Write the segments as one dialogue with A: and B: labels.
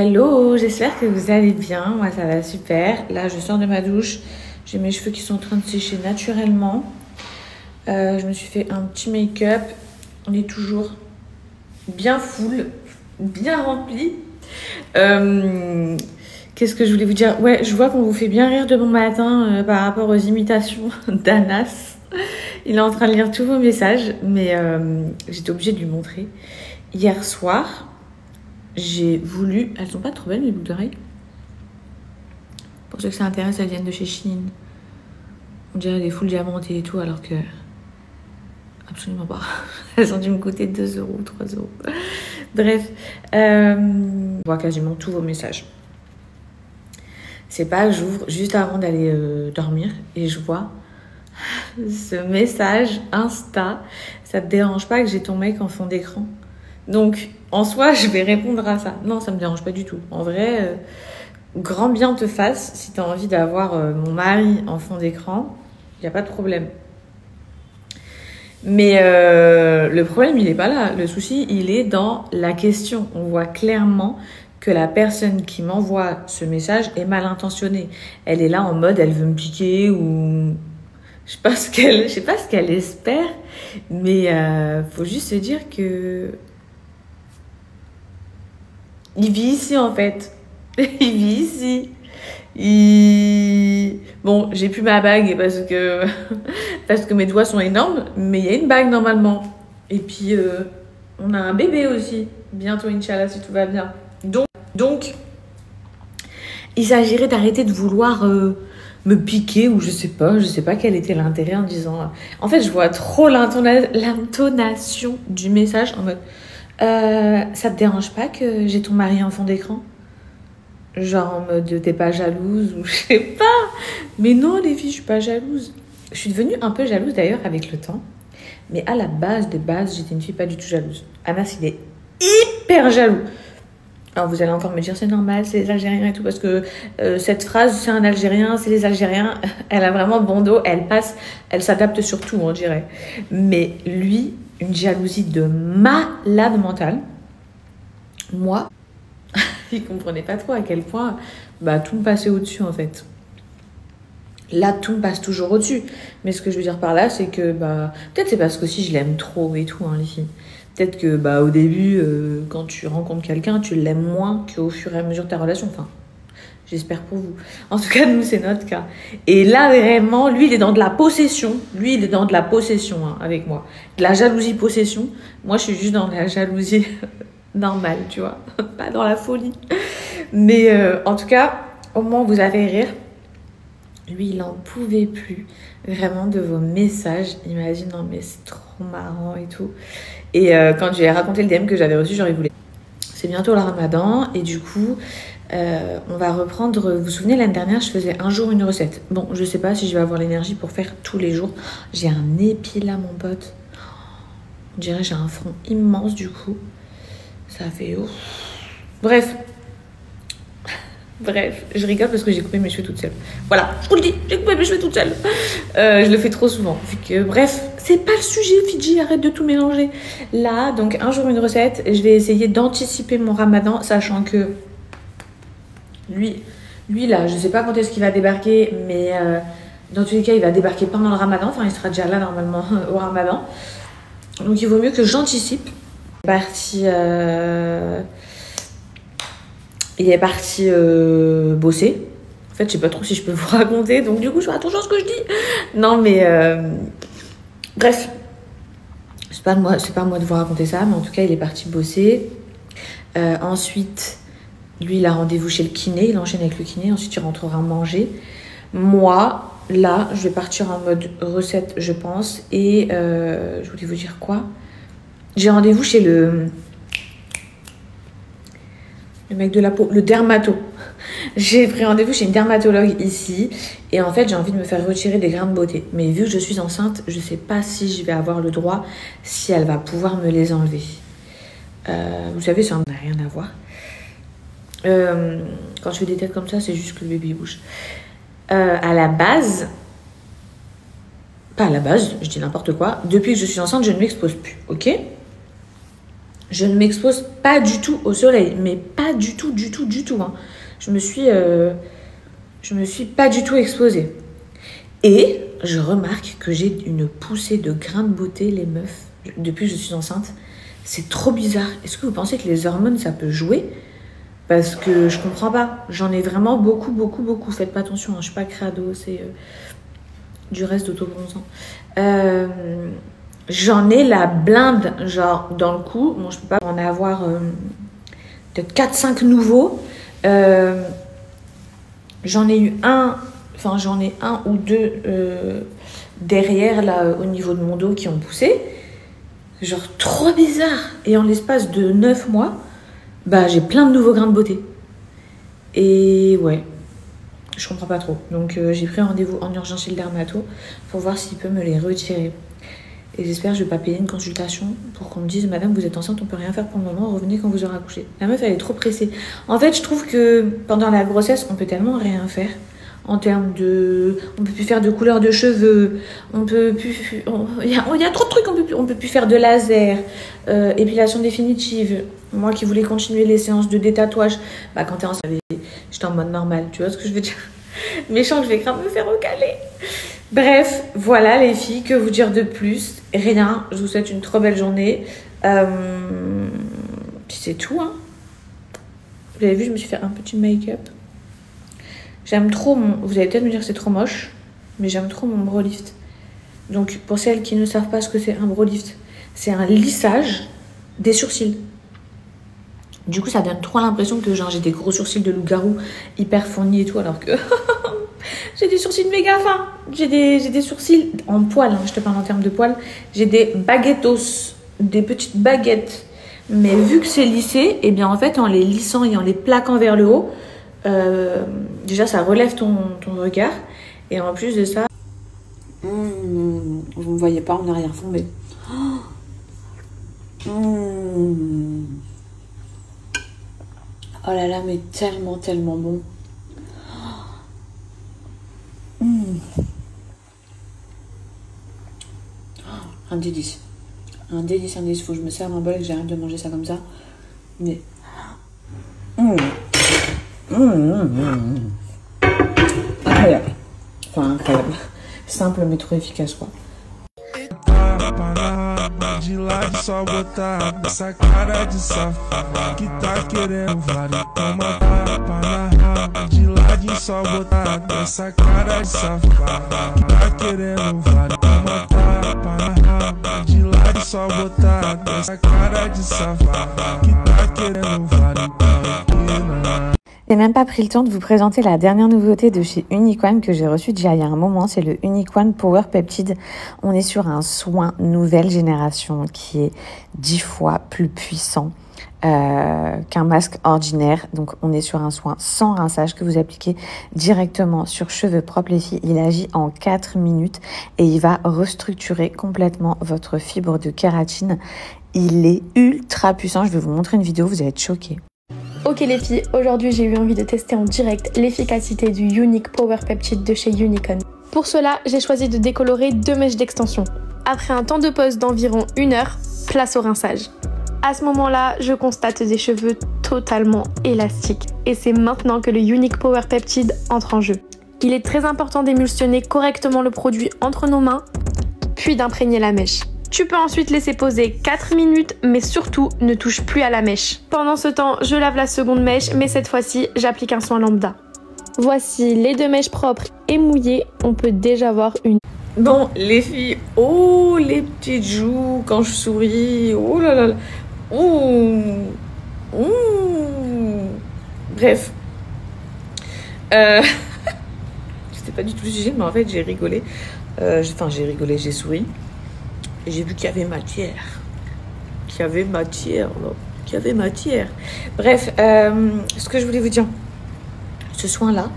A: Hello, j'espère que vous allez bien. Moi, ça va super. Là, je sors de ma douche. J'ai mes cheveux qui sont en train de sécher naturellement. Je me suis fait un petit make-up. On est toujours bien full, bien rempli. Qu'est-ce que je voulais vous dire? Ouais, je vois qu'on vous fait bien rire de bon matin par rapport aux imitations d'Anas. Il est en train de lire tous vos messages, mais j'étais obligée de lui montrer. Hier soir, j'ai voulu... Elles sont pas trop belles, mes boucles d'oreilles. Pour ceux que ça intéresse, elles viennent de chez Shein. On dirait des full diamantées et tout, alors que... Absolument pas. Elles ont dû me coûter 2 €, 3 €. Bref, je vois quasiment tous vos messages. C'est pas, j'ouvre juste avant d'aller dormir et je vois ce message Insta. Ça te dérange pas que j'ai ton mec en fond d'écran? Donc, en soi, je vais répondre à ça. Non, ça me dérange pas du tout. En vrai, grand bien te fasse. Si tu as envie d'avoir mon mari en fond d'écran, il n'y a pas de problème. Mais le problème, il n'est pas là. Le souci, il est dans la question. On voit clairement que la personne qui m'envoie ce message est mal intentionnée. Elle est là en mode, elle veut me piquer ou... Je sais pas ce qu'elle espère, mais faut juste se dire que... Il vit ici, en fait. Il vit ici. Bon, j'ai plus ma bague parce que mes doigts sont énormes, mais il y a une bague normalement. Et puis, on a un bébé aussi. Bientôt, Inch'Allah, si tout va bien. Donc il s'agirait d'arrêter de vouloir me piquer ou je sais pas quel était l'intérêt en disant... En fait, je vois trop l'intonation du message en mode... ça te dérange pas que j'ai ton mari en fond d'écran? Genre en mode t'es pas jalouse ou je sais pas. Mais non les filles, je suis pas jalouse. Je suis devenue un peu jalouse d'ailleurs avec le temps. Mais à la base des bases, j'étais une fille pas du tout jalouse. Anas, il est hyper jaloux. Alors vous allez encore me dire c'est normal, c'est les Algériens et tout, parce que cette phrase c'est un Algérien, c'est les Algériens, elle a vraiment bon dos, elle s'adapte sur tout on dirait. Mais lui, une jalousie de malade mentale. Moi, il comprenait pas trop à quel point tout me passait au-dessus en fait. Là, tout me passe toujours au-dessus. Mais ce que je veux dire par là, c'est que peut-être c'est parce que si je l'aime trop et tout, hein, les filles. Peut-être que au début, quand tu rencontres quelqu'un, tu l'aimes moins qu'au fur et à mesure de ta relation. Enfin, j'espère pour vous. En tout cas, nous, c'est notre cas. Et là, vraiment, lui, il est dans de la possession. Lui, il est dans de la possession avec moi. De la jalousie-possession. Moi, je suis juste dans la jalousie normale, tu vois. Pas dans la folie. Mais en tout cas, au moins, vous avez rire. Lui, il n'en pouvait plus vraiment de vos messages. Imagine, non mais c'est trop marrant et tout. Et quand je lui ai raconté le DM que j'avais reçu, j'aurais voulu. C'est bientôt le Ramadan et du coup, on va reprendre... Vous vous souvenez, l'année dernière, je faisais un jour une recette. Bon, je sais pas si je vais avoir l'énergie pour faire tous les jours. J'ai un épi là, mon pote. On dirait que j'ai un front immense du coup. Ça fait ouf. Bref, je rigole parce que j'ai coupé mes cheveux toute seule. Voilà, je vous le dis, j'ai coupé mes cheveux toute seule. Je le fais trop souvent. Bref, c'est pas le sujet, Fidji, arrête de tout mélanger. Là, donc un jour une recette, je vais essayer d'anticiper mon ramadan, sachant que lui là, je sais pas quand est-ce qu'il va débarquer, mais dans tous les cas, il va débarquer pendant le ramadan. Enfin, il sera déjà là normalement au ramadan. Donc il vaut mieux que j'anticipe. Il est parti bosser. En fait, je sais pas trop si je peux vous raconter. Donc, du coup, je fais attention à ce que je dis. Non, mais... bref. C'est pas moi de vous raconter ça. Mais en tout cas, il est parti bosser. Ensuite, lui, il a rendez-vous chez le kiné. Il enchaîne avec le kiné. Ensuite, il rentrera manger. Moi, là, je vais partir en mode recette, je pense. Et je voulais vous dire quoi? J'ai rendez-vous chez le mec de la peau, le dermato. J'ai pris rendez-vous chez une dermatologue ici. Et en fait, j'ai envie de me faire retirer des grains de beauté. Mais vu que je suis enceinte, je sais pas si je vais avoir le droit, si elle va pouvoir me les enlever. Vous savez, ça n'a rien à voir. Quand je fais des têtes comme ça, c'est juste que le bébé bouge. À la base... Pas à la base, je dis n'importe quoi. Depuis que je suis enceinte, je ne m'expose plus, ok? Je ne m'expose pas du tout au soleil, mais pas du tout, du tout, du tout. Hein. Je me suis pas du tout exposée. Et je remarque que j'ai une poussée de grains de beauté, les meufs, depuis que je suis enceinte. C'est trop bizarre. Est-ce que vous pensez que les hormones, ça peut jouer? Parce que je comprends pas. J'en ai vraiment beaucoup, beaucoup, beaucoup. Faites pas attention, hein. Je suis pas crado, c'est du reste d'autobronzant. J'en ai la blinde, genre dans le cou. Bon, je peux pas en avoir peut-être 4-5 nouveaux. J'en ai eu un ou deux derrière, là, au niveau de mon dos, qui ont poussé. Genre trop bizarre. Et en l'espace de 9 mois, bah, j'ai plein de nouveaux grains de beauté. Et ouais, je comprends pas trop. Donc j'ai pris un rendez-vous en urgence chez le dermato pour voir s'il peut me les retirer. Et j'espère que je vais pas payer une consultation pour qu'on me dise « Madame, vous êtes enceinte, on peut rien faire pour le moment, revenez quand vous aurez accouché. » La meuf, elle est trop pressée. En fait, je trouve que pendant la grossesse, on peut tellement rien faire. En termes de... On peut plus faire de couleur de cheveux, on peut plus... Il y a trop de trucs, on peut plus faire de laser, épilation définitive. Moi qui voulais continuer les séances de détatouage, bah quand t'es enceinte, j'étais en mode normal, tu vois ce que je veux dire? Méchant, je vais grave me faire recaler. Bref, voilà les filles, que vous dire de plus? Rien, je vous souhaite une trop belle journée. Puis c'est tout, hein. Vous avez vu, je me suis fait un petit make-up. J'aime trop mon... Vous allez peut-être me dire que c'est trop moche, mais j'aime trop mon brow lift. Donc, pour celles qui ne savent pas ce que c'est un brow lift, c'est un lissage des sourcils. Du coup, ça donne trop l'impression que genre j'ai des gros sourcils de loup-garou hyper fournis et tout, alors que j'ai des sourcils méga fins. J'ai des sourcils en poils, hein, je te parle en termes de poils. J'ai des baguettos, des petites baguettes. Mais vu que c'est lissé, et bien en fait, en les lissant et en les plaquant vers le haut, déjà ça relève ton regard. Et en plus de ça, vous ne me voyez pas en arrière-fond, mais... Oh là là, mais tellement, tellement bon. Un délice. Un délice, un délice. Faut que je me serve un bol et que j'arrête de manger ça comme ça. Mais... Incroyable. Enfin, incroyable. Simple mais trop efficace, quoi.
B: De lado só botar essa cara de safado que tá querendo vários. Toma tapa na raba. De lado só botar essa cara de safado que tá querendo vários. Toma tapa na raba. De lado só botar essa cara de safado que tá querendo vários.
C: J'ai même pas pris le temps de vous présenter la dernière nouveauté de chez Unique-One que j'ai reçue déjà il y a un moment, c'est le Unique-One Power Peptide. On est sur un soin nouvelle génération qui est 10 fois plus puissant qu'un masque ordinaire. Donc on est sur un soin sans rinçage que vous appliquez directement sur cheveux propres les filles. Il agit en 4 minutes et il va restructurer complètement votre fibre de kératine. Il est ultra puissant, je vais vous montrer une vidéo, vous allez être choqués.
D: Ok les filles, aujourd'hui j'ai eu envie de tester en direct l'efficacité du Unique Power Peptide de chez Unique-One. Pour cela, j'ai choisi de décolorer 2 mèches d'extension. Après un temps de pause d'environ 1 heure, place au rinçage. À ce moment-là, je constate des cheveux totalement élastiques. Et c'est maintenant que le Unique Power Peptide entre en jeu. Il est très important d'émulsionner correctement le produit entre nos mains, puis d'imprégner la mèche. Tu peux ensuite laisser poser 4 minutes, mais surtout ne touche plus à la mèche. Pendant ce temps, je lave la seconde mèche, mais cette fois-ci, j'applique un soin lambda. Voici les 2 mèches propres et mouillées, on peut déjà voir une.
A: Bon, les filles, oh les petites joues quand je souris, oh là là, oh, bref. C'était pas du tout le sujet, mais en fait j'ai rigolé. J'ai souri. Et j'ai vu qu'il y avait matière. Bref, ce que je voulais vous dire, ce soin-là,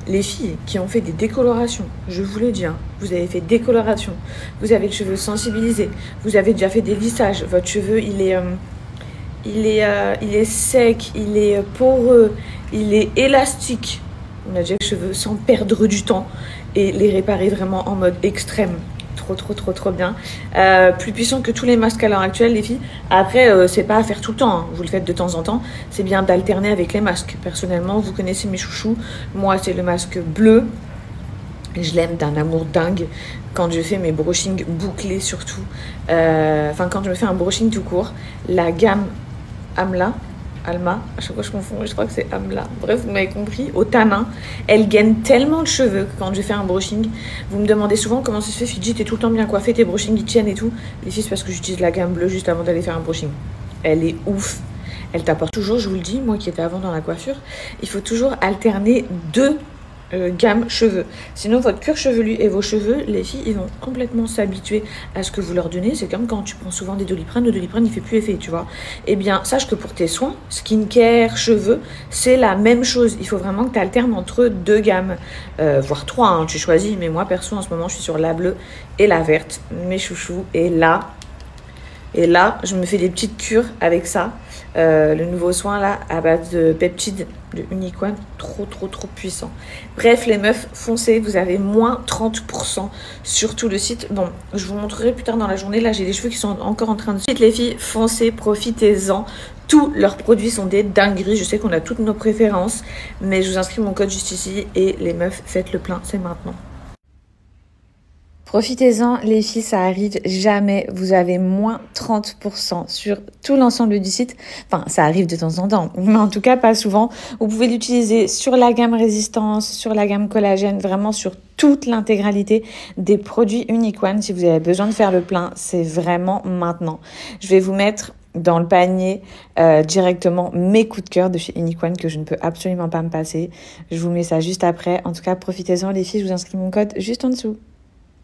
A: les filles qui ont fait des décolorations, je vous le dis, hein, vous avez fait décoloration, vous avez le cheveu sensibilisé, vous avez déjà fait des lissages, votre cheveu il est sec, il est poreux, il est élastique. On a déjà les cheveux sans perdre du temps et les réparer vraiment en mode extrême. Trop bien. Plus puissant que tous les masques à l'heure actuelle, les filles. Après, c'est pas à faire tout le temps, hein. Vous le faites de temps en temps. C'est bien d'alterner avec les masques. Personnellement, vous connaissez mes chouchous. Moi, c'est le masque bleu. Je l'aime d'un amour dingue quand je fais mes brushings bouclés surtout. Enfin, quand je me fais un brushing tout court. La gamme Alma, à chaque fois je confonds, je crois que c'est Amla. Bref, vous m'avez compris, au tanin, elle gaine tellement de cheveux que quand je fais un brushing, vous me demandez souvent comment ça se fait, Fidji, t'es tout le temps bien coiffée, tes brushings ils tiennent et tout. Les filles, c'est parce que j'utilise la gamme bleue juste avant d'aller faire un brushing. Elle est ouf. Elle t'apporte toujours, je vous le dis, moi qui étais avant dans la coiffure, il faut toujours alterner deux gamme cheveux. Sinon, votre cuir chevelu et vos cheveux, les filles, ils vont complètement s'habituer à ce que vous leur donnez. C'est comme quand tu prends souvent des Doliprane, le Doliprane, il fait plus effet, tu vois. Eh bien, sache que pour tes soins, skincare, cheveux, c'est la même chose. Il faut vraiment que tu alternes entre deux gammes, voire trois, hein, tu choisis. Mais moi, perso, en ce moment, je suis sur la bleue et la verte, mes chouchous. Et là, je me fais des petites cures avec ça. Le nouveau soin là à base de peptides de Unicorn, trop puissant. Bref, les meufs, foncez, vous avez moins 30% sur tout le site. Bon, je vous montrerai plus tard dans la journée. Là, j'ai les cheveux qui sont encore en train de... Les filles, foncez, profitez-en. Tous leurs produits sont des dingueries. Je sais qu'on a toutes nos préférences, mais je vous inscris mon code juste ici. Et les meufs, faites le plein, c'est maintenant.
C: Profitez-en, les filles, ça arrive jamais. Vous avez moins 30% sur tout l'ensemble du site. Enfin, ça arrive de temps en temps, mais en tout cas pas souvent. Vous pouvez l'utiliser sur la gamme résistance, sur la gamme collagène, vraiment sur toute l'intégralité des produits Unicorn. Si vous avez besoin de faire le plein, c'est vraiment maintenant. Je vais vous mettre dans le panier directement mes coups de cœur de chez Unicorn que je ne peux absolument pas me passer. Je vous mets ça juste après. En tout cas, profitez-en les filles, je vous inscris mon code juste en dessous.